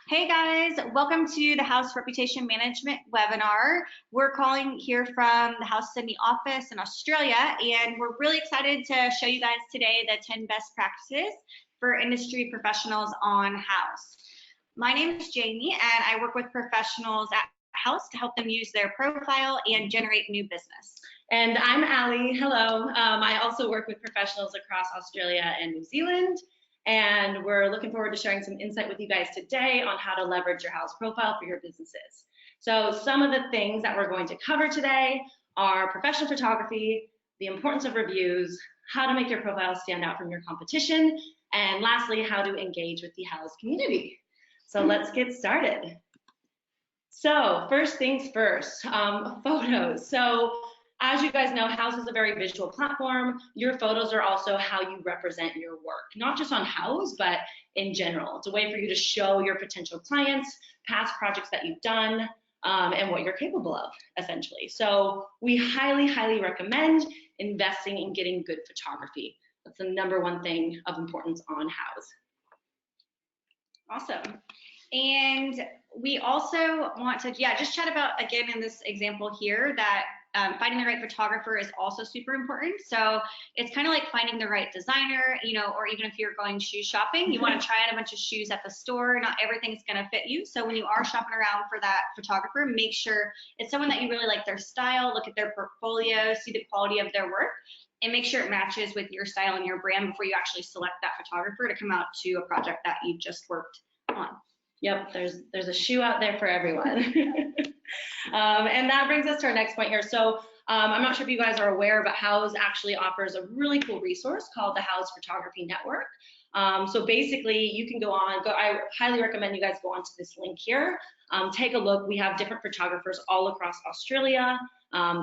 Hey guys, welcome to the Houzz Reputation Management webinar. We're calling here from the Houzz Sydney office in Australia, and we're really excited to show you guys today the 10 best practices for industry professionals on Houzz. My name is Jamie, and I work with professionals at Houzz to help them use their profile and generate new business. And I'm Allie. Hello. I also work with professionals across Australia and New Zealand. And we're looking forward to sharing some insight with you guys today on how to leverage your Houzz profile for your businesses. So some of the things that we're going to cover today are professional photography, the importance of reviews, how to make your profile stand out from your competition, and lastly, how to engage with the Houzz community. So let's get started. So first things first, photos. So as you guys know, Houzz is a very visual platform. Your photos are also how you represent your work, not just on Houzz, but in general. It's a way for you to show your potential clients, past projects that you've done, and what you're capable of, essentially. So we highly, highly recommend investing in getting good photography. That's the #1 thing of importance on Houzz. Awesome. And we also want to, just chat about, again, in this example here, that finding the right photographer is also super important. So it's kind of like finding the right designer, or even if you're going shoe shopping, you want to try out a bunch of shoes at the store. Not everything's going to fit you. So when you are shopping around for that photographer, make sure it's someone that you really like their style, look at their portfolio, see the quality of their work, and make sure it matches with your style and your brand before you actually select that photographer to come out to a project that you just worked on. Yep, there's a shoe out there for everyone. And that brings us to our next point here. So I'm not sure if you guys are aware, but Houzz actually offers a really cool resource called the Houzz Photography Network. So basically, you can I highly recommend you guys go onto this link here. Take a look. We have different photographers all across Australia.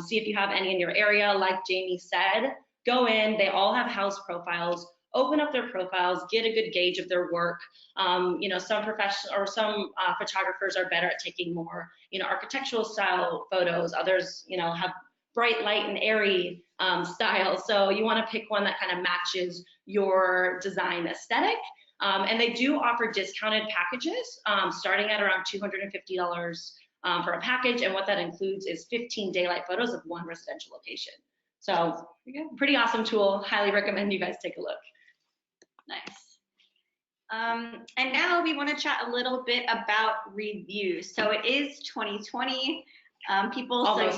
See if you have any in your area. Like Jamie said, go in. They all have Houzz profiles. Open up their profiles, get a good gauge of their work. Some photographers are better at taking more, architectural style photos. Others, have bright light and airy style. So you want to pick one that kind of matches your design aesthetic. And they do offer discounted packages starting at around $250 for a package. And what that includes is 15 daylight photos of one residential location. So pretty awesome tool. Highly recommend you guys take a look. Nice. And now we want to chat a little bit about reviews. So it is 2020. Almost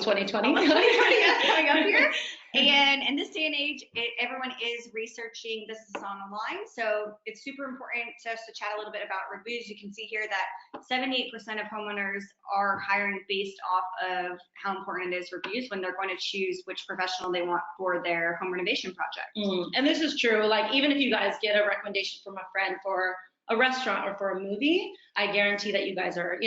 2020. Almost 2020 coming up here. And in this day and age, everyone is researching businesses online. So it's super important to us to chat a little bit about reviews. You can see here that 78% of homeowners are hiring based off of how important it is reviews when they're going to choose which professional they want for their home renovation project. And this is true. Like, even if you guys get a recommendation from a friend for a restaurant or for a movie, I guarantee that you guys are,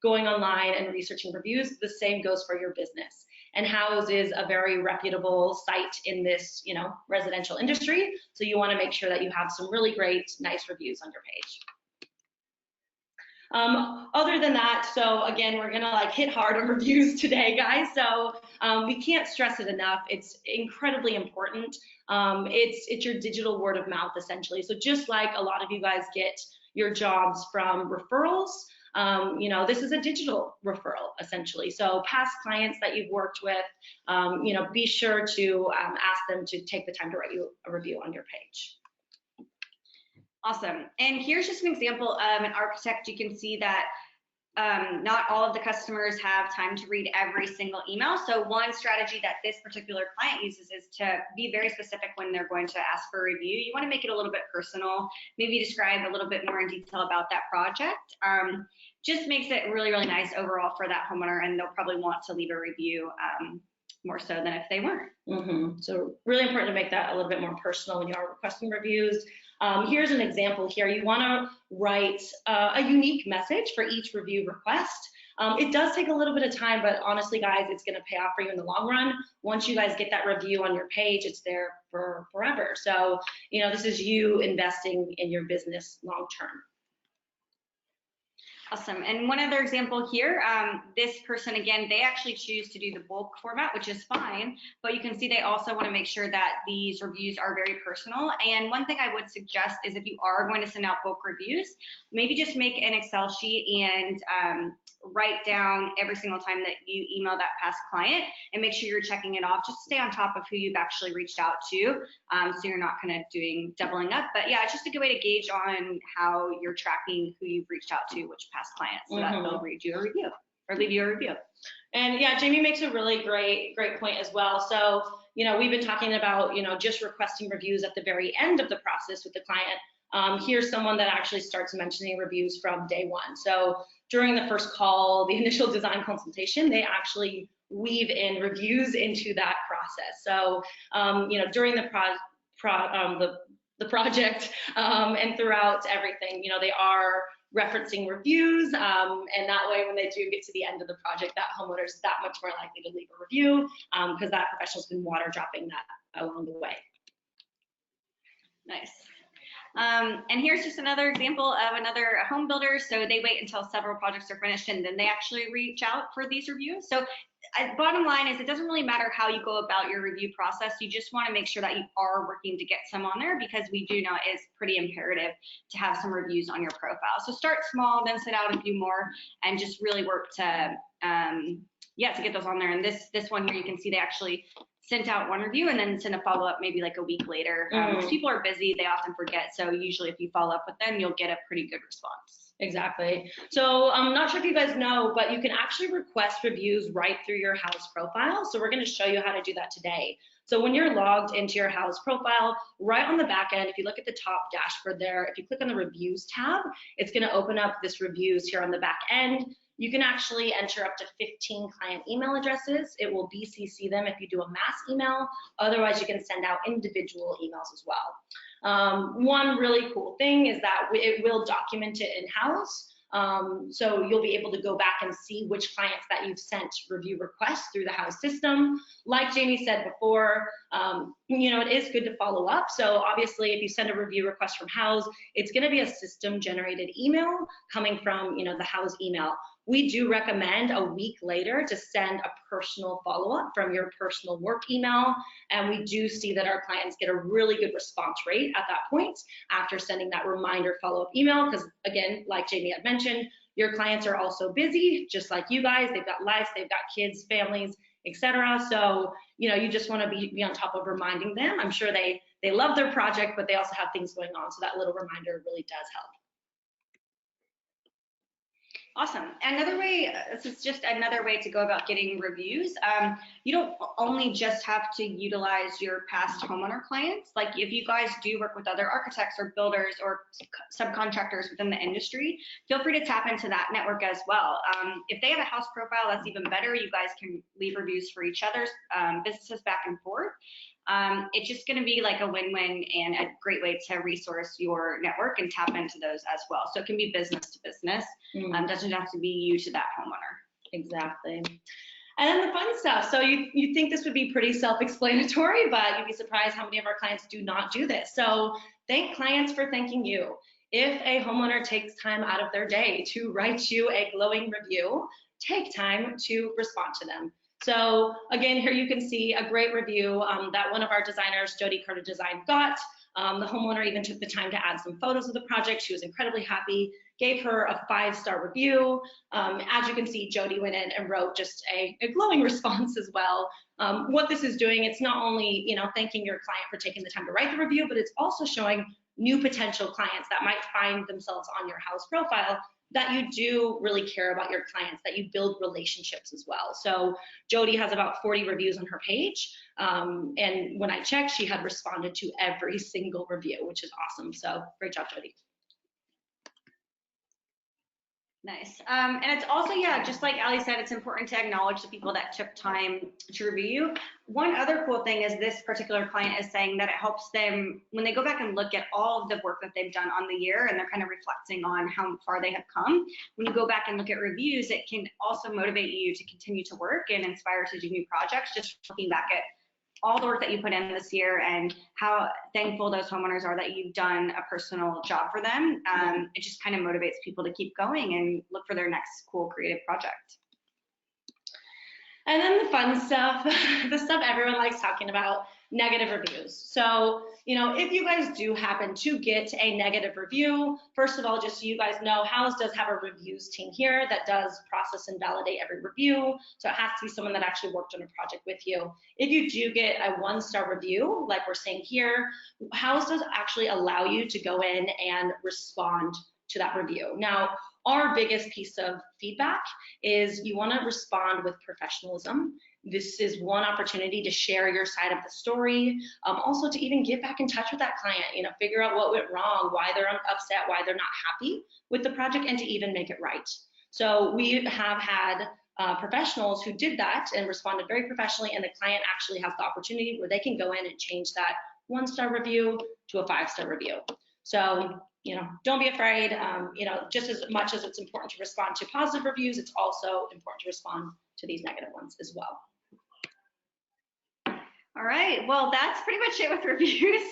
going online and researching reviews. The same goes for your business. And Houzz is a very reputable site in this, residential industry. So you want to make sure that you have some really great, nice reviews on your page. Other than that, so again, we're gonna hit hard on reviews today, guys. So we can't stress it enough. It's incredibly important. It's your digital word of mouth, essentially. So just like a lot of you guys get your jobs from referrals, this is a digital referral, essentially. So past clients that you've worked with, be sure to ask them to take the time to write you a review on your page. Awesome. And here's just an example of an architect. You can see that not all of the customers have time to read every single email. So one strategy that this particular client uses is to be very specific when they're going to ask for a review. You want to make it a little bit personal, maybe describe a little bit more in detail about that project. Just makes it really, really nice overall for that homeowner, and they'll probably want to leave a review more so than if they weren't. So really important to make that a little bit more personal when you are requesting reviews. Here's an example here. You want to write a unique message for each review request. It does take a little bit of time, but honestly, guys, it's going to pay off for you in the long run. Once you guys get that review on your page, it's there for forever. So, this is you investing in your business long term. Awesome. And one other example here, this person, again, they actually choose to do the bulk format, which is fine, but you can see they also want to make sure that these reviews are very personal. And one thing I would suggest is if you are going to send out bulk reviews, maybe just make an Excel sheet and write down every single time that you email that past client and make sure you're checking it off. Just stay on top of who you've actually reached out to, so you're not kind of doing doubling up. But yeah, it's just a good way to gauge on how you're tracking who you've reached out to, which past clients, so that they'll read you a review or leave you a review. And yeah, Jamie makes a really great point as well. So, you know, we've been talking about, you know, just requesting reviews at the very end of the process with the client. Here's someone that actually starts mentioning reviews from day one. So during the first call, the initial design consultation, they actually weave in reviews into that process. So, you know, during the project and throughout everything, you know, they are referencing reviews, and that way when they do get to the end of the project, that homeowner is that much more likely to leave a review because that professional's been water dropping that along the way. Nice. And here's just another example of another home builder. So they wait until several projects are finished and then they actually reach out for these reviews. So bottom line is it doesn't really matter how you go about your review process. You just want to make sure that you are working to get some on there, because we do know it is pretty imperative to have some reviews on your profile. So start small, then send out a few more and just really work to to get those on there. And this one here, you can see they actually sent out one review and then send a follow-up maybe like a week later. Because people are busy, they often forget. So usually if you follow up with them, you'll get a pretty good response. Exactly. So I'm not sure if you guys know, but you can actually request reviews right through your Houzz profile. So we're going to show you how to do that today. So when you're logged into your Houzz profile, right on the back end, if you look at the top dashboard there, if you click on the reviews tab, it's going to open up this reviews here on the back end. You can actually enter up to 15 client email addresses. It will BCC them if you do a mass email. Otherwise, you can send out individual emails as well. One really cool thing is that it will document it in Houzz. So you'll be able to go back and see which clients that you've sent review requests through the Houzz system. Like Jamie said before, you know, it is good to follow up. So obviously, if you send a review request from Houzz, it's going to be a system-generated email coming from, you know, the Houzz email. We do recommend a week later to send a personal follow-up from your personal work email. And we do see that our clients get a really good response rate at that point after sending that reminder follow-up email. Because again, like Jamie had mentioned, your clients are also busy, just like you guys. They've got lives, they've got kids, families, etc. So, you know, you just want to be on top of reminding them. I'm sure they love their project, but they also have things going on. So that little reminder really does help. Awesome. Another way, this is just another way to go about getting reviews. You don't only just have to utilize your past homeowner clients. Like if you guys do work with other architects or builders or subcontractors within the industry, feel free to tap into that network as well. If they have a Houzz profile, that's even better. You guys can leave reviews for each other's businesses back and forth. It's just going to be like a win-win and a great way to resource your network and tap into those as well. So it can be business to business. Doesn't have to be you to that homeowner. Exactly. And then the fun stuff. So you think this would be pretty self-explanatory, but you'd be surprised how many of our clients do not do this. So thank clients for thanking you. If a homeowner takes time out of their day to write you a glowing review, take time to respond to them. So again, here you can see a great review that one of our designers, Jody Carter Design, got. The homeowner even took the time to add some photos of the project. She was incredibly happy, gave her a 5-star review. As you can see, Jody went in and wrote just a glowing response as well. What this is doing, it's not only, you know, thanking your client for taking the time to write the review, but it's also showing new potential clients that might find themselves on your Houzz profile that you do really care about your clients, that you build relationships as well. So Jody has about 40 reviews on her page. And when I checked, she had responded to every single review, which is awesome. So great job, Jody. Nice. And it's also, yeah, just like Ali said, it's important to acknowledge the people that took time to review you. One other cool thing is this particular client is saying that it helps them when they go back and look at all of the work that they've done on the year and they're kind of reflecting on how far they have come. When you go back and look at reviews, it can also motivate you to continue to work and inspire to do new projects, just looking back at all the work that you put in this year and how thankful those homeowners are that you've done a personal job for them. It just kind of motivates people to keep going and look for their next cool creative project. And then the fun stuff, the stuff everyone likes talking about, negative reviews. So, if you guys do happen to get a negative review, first of all, just so you guys know, Houzz does have a reviews team here that does process and validate every review. So it has to be someone that actually worked on a project with you. If you do get a 1-star review, like we're saying here, Houzz does actually allow you to go in and respond to that review. Now, our biggest piece of feedback is you want to respond with professionalism. This is one opportunity to share your side of the story, also to even get back in touch with that client, figure out what went wrong, why they're upset, why they're not happy with the project, and to even make it right. So we have had professionals who did that and responded very professionally, and the client actually has the opportunity where they can go in and change that 1-star review to a 5-star review. So, don't be afraid. Just as much as it's important to respond to positive reviews, it's also important to respond to these negative ones as well. All right, well, that's pretty much it with reviews.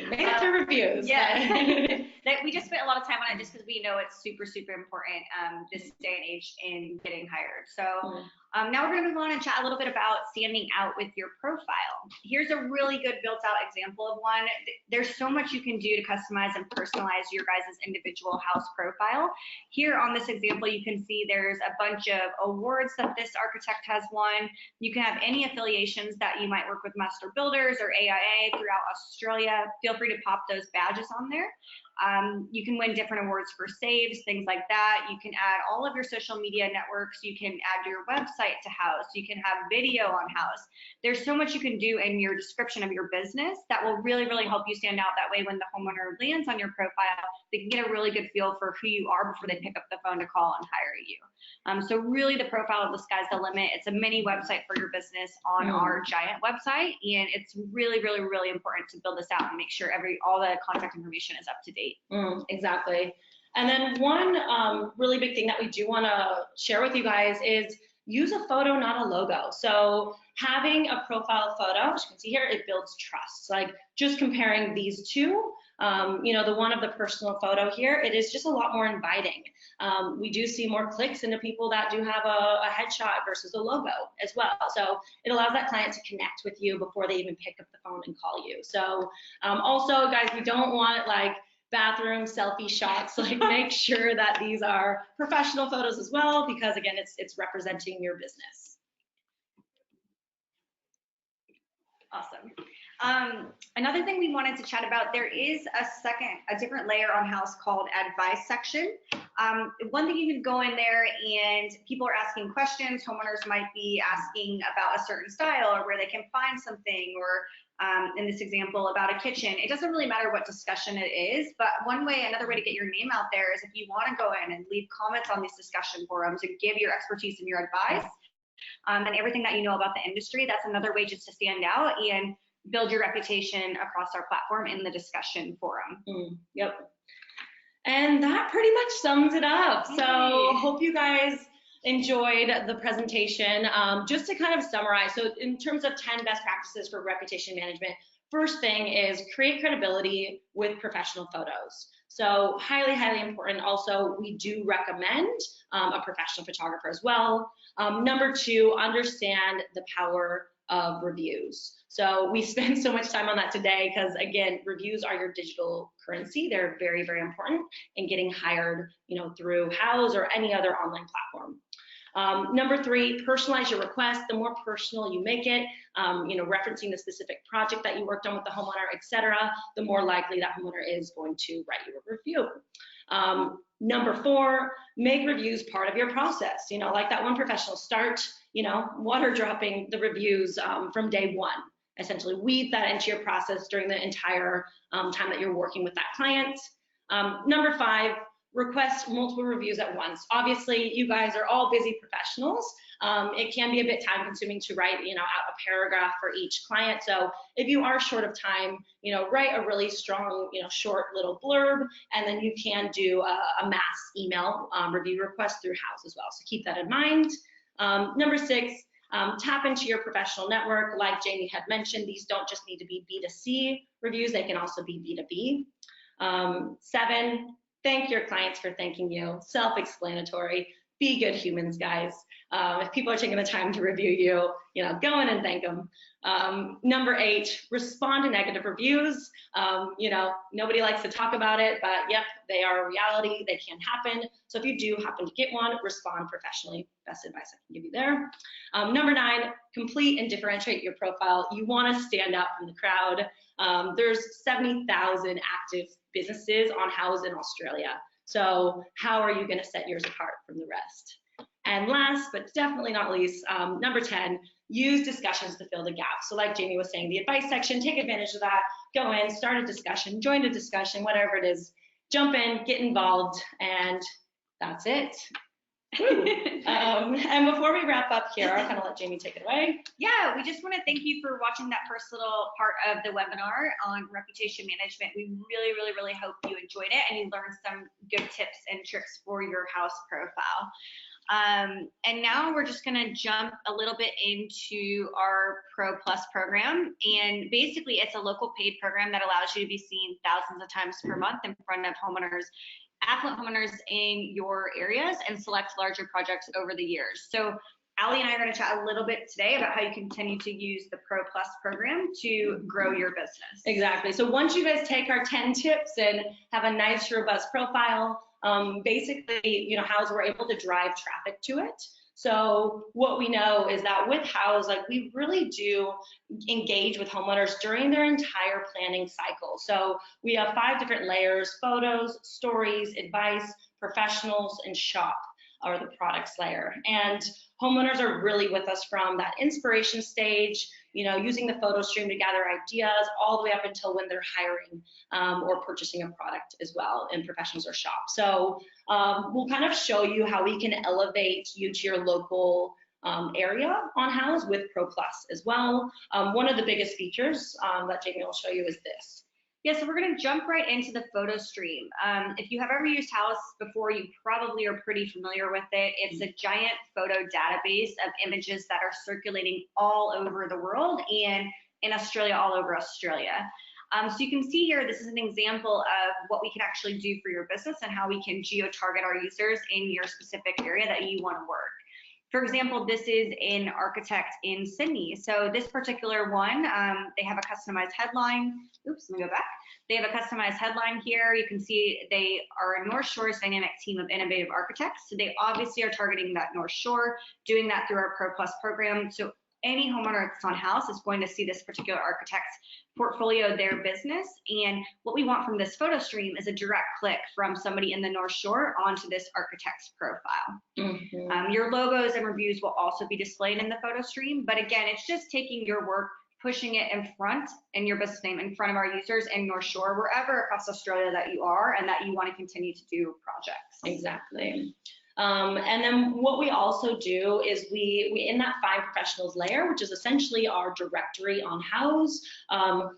Made it to reviews. Yeah. We just spent a lot of time on it just because we know it's super, super important this day and age in getting hired. So now we're going to move on and chat a little bit about standing out with your profile. Here's a really good built out example of one. There's so much you can do to customize and personalize your guys' individual Houzz profile. Here on this example, you can see there's a bunch of awards that this architect has won. You can have any affiliations that you might work with Master Builders or AIA throughout Australia. Feel free to pop those badges on there. You can win different awards for saves, things like that. You can add all of your social media networks. You can add your website to Houzz. You can have video on Houzz. There's so much you can do in your description of your business that will really, really help you stand out. That way, when the homeowner lands on your profile, they can get a really good feel for who you are before they pick up the phone to call and hire you. So really, the profile of the sky's the limit. It's a mini website for your business on our giant website, and it's really, really, really important to build this out and make sure all the contact information is up to date. Exactly. And then one really big thing that we do want to share with you guys is use a photo, not a logo. So having a profile photo, as you can see here, it builds trust. Like just comparing these two, the one of the personal photo here, it is just a lot more inviting. We do see more clicks into people that do have a headshot versus a logo as well. So it allows that client to connect with you before they even pick up the phone and call you. So also, guys, we don't want like bathroom selfie shots. Like make sure that these are professional photos as well, because again, it's representing your business. Awesome. Another thing we wanted to chat about, there is a different layer on Houzz called advice section. One thing you can go in there and people are asking questions. Homeowners might be asking about a certain style or where they can find something, or in this example about a kitchen. It doesn't really matter what discussion it is, but another way to get your name out there is if you want to go in and leave comments on these discussion forums and give your expertise and your advice and everything that you know about the industry. That's another way just to stand out and build your reputation across our platform in the discussion forum. Yep. And that pretty much sums it up. So hope you guys enjoyed the presentation. Just to kind of summarize, so in terms of 10 best practices for reputation management, first thing is create credibility with professional photos. So highly, highly important. Also, we do recommend a professional photographer as well. Number 2, understand the power of reviews. So we spend so much time on that today because again, reviews are your digital currency. They're very, very important in getting hired, through Houzz or any other online platform. Number 3, personalize your request. The more personal you make it, referencing the specific project that you worked on with the homeowner, etc., the more likely that homeowner is going to write you a review. Number 4, make reviews part of your process. Like that one professional, start, water dropping the reviews from day 1. Essentially weave that into your process during the entire time that you're working with that client. Number 5, request multiple reviews at once. Obviously, you guys are all busy professionals. It can be a bit time consuming to write, out a paragraph for each client. So if you are short of time, write a really strong, short little blurb, and then you can do a mass email review request through Houzz as well. So keep that in mind. Number 6, Tap into your professional network. Like Jamie had mentioned, these don't just need to be B2C reviews, they can also be B2B. 7, thank your clients for thanking you. Self-explanatory. Be good humans, guys. If people are taking the time to review you, go in and thank them. Number 8, respond to negative reviews. Nobody likes to talk about it, but yep, they are a reality. They can happen. So if you do happen to get one, respond professionally. Best advice I can give you there. Number 9, complete and differentiate your profile. You want to stand out from the crowd. There's 70,000 active businesses on Houzz in Australia. So how are you going to set yours apart from the rest? And last, but definitely not least, number 10, use discussions to fill the gap. So like Jamie was saying, the advice section, take advantage of that. Go in, start a discussion, join a discussion, whatever it is. Jump in, get involved, and that's it. And before we wrap up here, I'll kind of let Jamie take it away. Yeah, we just want to thank you for watching that first little part of the webinar on reputation management. We really hope you enjoyed it and you learned some good tips and tricks for your house profile. And now we're just going to jump a little bit into our Pro Plus program. And basically, it's a local paid program that allows you to be seen thousands of times per month in front of affluent homeowners in your areas and select larger projects over the years. So Allie and I are going to chat a little bit today about how you continue to use the Pro Plus program to grow your business. Exactly. So once you guys take our 10 tips and have a nice, robust profile, basically, Houzz, we're able to drive traffic to it. So what we know is that with Houzz, we really do engage with homeowners during their entire planning cycle. So we have 5 different layers: photos, stories, advice, professionals, and shop are the products layer. And homeowners are really with us from that inspiration stage, using the photo stream to gather ideas, all the way up until when they're hiring or purchasing a product as well in professionals or shop. So we'll kind of show you how we can elevate you to your local area on Houzz with Pro Plus as well. One of the biggest features that Jamie will show you is this. Yeah, so we're going to jump right into the photo stream. If you have ever used Houzz before, you probably are pretty familiar with it. It's a giant photo database of images that are circulating all over the world and in Australia, all over Australia. So you can see here, this is an example of what we can actually do for your business and how we can geo-target our users in your specific area that you want to work. For example, this is an architect in Sydney. So this particular one, they have a customized headline. Oops, let me go back. They have a customized headline here. You can see they are a North Shore's dynamic team of innovative architects. So they obviously are targeting that North Shore, doing that through our Pro Plus program. So any homeowner that's on Houzz is going to see this particular architect's portfolio, their business. And what we want from this photo stream is a direct click from somebody in the North Shore onto this architect's profile. Mm-hmm. Your logos and reviews will also be displayed in the photo stream. But again, it's just taking your work, pushing it in front and your business name in front of our users in North Shore, wherever across Australia that you are and that you want to continue to do projects. Exactly. And then what we also do is we in that Find Professionals layer, which is essentially our directory on Houzz,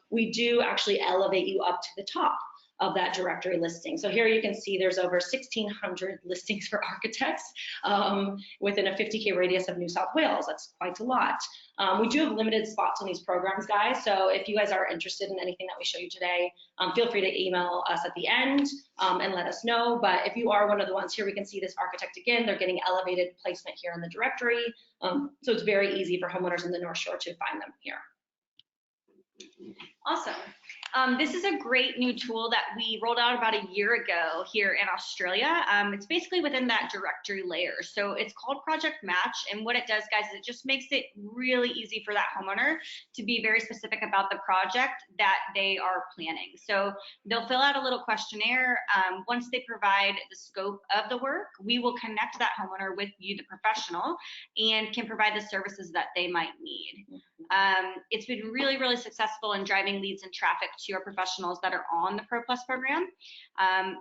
we do actually elevate you up to the top of that directory listing. So here you can see there's over 1,600 listings for architects within a 50K radius of New South Wales. That's quite a lot. We do have limited spots on these programs, guys. So if you guys are interested in anything that we show you today, feel free to email us at the end and let us know. But if you are one of the ones here, we can see this architect again. They're getting elevated placement here in the directory. So it's very easy for homeowners in the North Shore to find them here. Awesome. This is a great new tool that we rolled out about a year ago here in Australia. It's basically within that directory layer. So it's called Project Match. And what it does, guys, is it just makes it really easy for that homeowner to be very specific about the project that they are planning. So they'll fill out a little questionnaire. Once they provide the scope of the work, we will connect that homeowner with you, the professional, and can provide the services that they might need. It's been really successful in driving leads and traffic to your professionals that are on the Pro Plus program.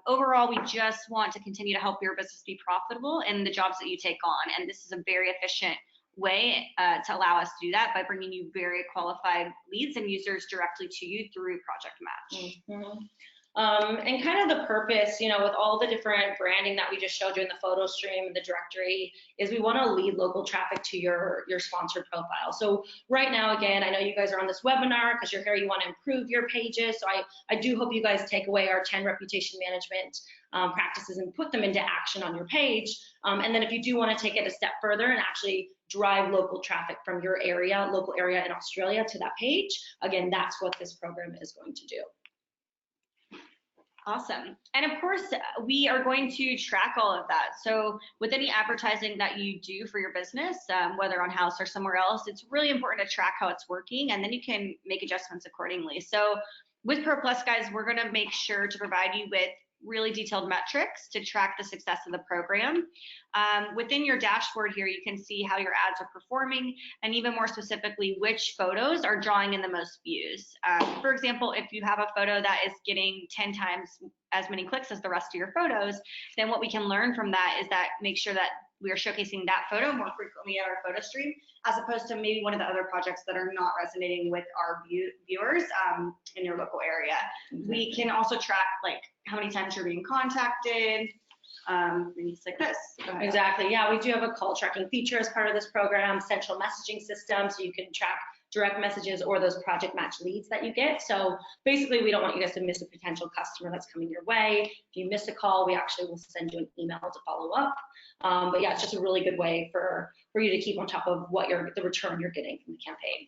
Overall, we just want to continue to help your business be profitable in the jobs that you take on. And this is a very efficient way to allow us to do that by bringing you very qualified leads and users directly to you through Project Match. Mm-hmm. And kind of the purpose, you know, with all the different branding that we just showed you in the photo stream and the directory, is we want to lead local traffic to your sponsored profile. So right now, again, I know you guys are on this webinar because you're here, you want to improve your pages. So I do hope you guys take away our 10 reputation management practices and put them into action on your page. And then if you do want to take it a step further and actually drive local traffic from your area, local area in Australia to that page, again, that's what this program is going to do. Awesome. And of course, we are going to track all of that. So with any advertising that you do for your business, whether on Houzz or somewhere else, it's really important to track how it's working, and then you can make adjustments accordingly. So with Pro Plus, guys, we're going to make sure to provide you with really detailed metrics to track the success of the program. Within your dashboard here, you can see how your ads are performing, and even more specifically, which photos are drawing in the most views. For example, if you have a photo that is getting 10 times as many clicks as the rest of your photos, then what we can learn from that is that make sure that we are showcasing that photo more frequently at our photo stream, as opposed to maybe one of the other projects that are not resonating with our viewers in your local area. Mm-hmm. We can also track like how many times you're being contacted, things like this. Exactly, yeah, we do have a call tracking feature as part of this program, central messaging system, so you can track direct messages or those project match leads that you get. So basically, we don't want you guys to miss a potential customer that's coming your way. If you miss a call, we actually will send you an email to follow up. But yeah, it's just a really good way for you to keep on top of what the return you're getting from the campaign.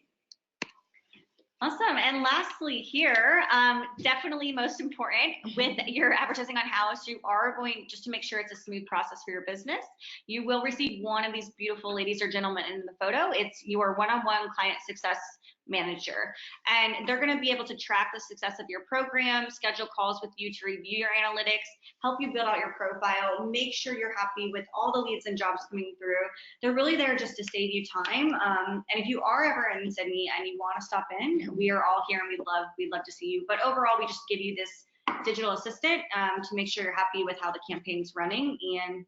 Awesome. And lastly here, definitely most important with your advertising on Houzz, you are going, just to make sure it's a smooth process for your business, you will receive one of these beautiful ladies or gentlemen in the photo. It's your one-on-one client success manager. And they're going to be able to track the success of your program, schedule calls with you to review your analytics, help you build out your profile, make sure you're happy with all the leads and jobs coming through. They're really there just to save you time. And if you are ever in Sydney and you want to stop in, we are all here and we'd love to see you. But overall, we just give you this digital assistant to make sure you're happy with how the campaign's running and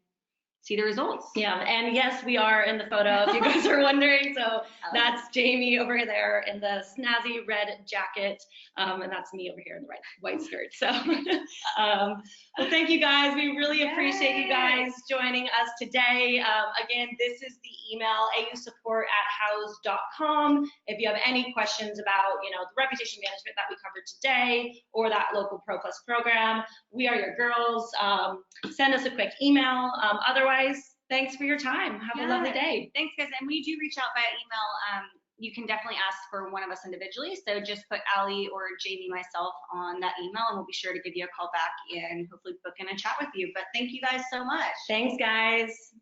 see the results. Yeah, and yes, we are in the photo, if you guys are wondering. So that's Jamie over there in the snazzy red jacket, and that's me over here in the white skirt. So, well, thank you guys. We really appreciate you guys joining us today. Again, this is the email, ausupport@houzz.com. If you have any questions about, you know, the reputation management that we covered today or that local Pro Plus program, we are your girls. Send us a quick email. Otherwise, thanks for your time. Have a lovely day. Thanks, guys. And we do reach out via email. You can definitely ask for one of us individually. So just put Allie or Jamie, myself, on that email, and we'll be sure to give you a call back and hopefully book in a chat with you. But thank you guys so much. Thanks, guys.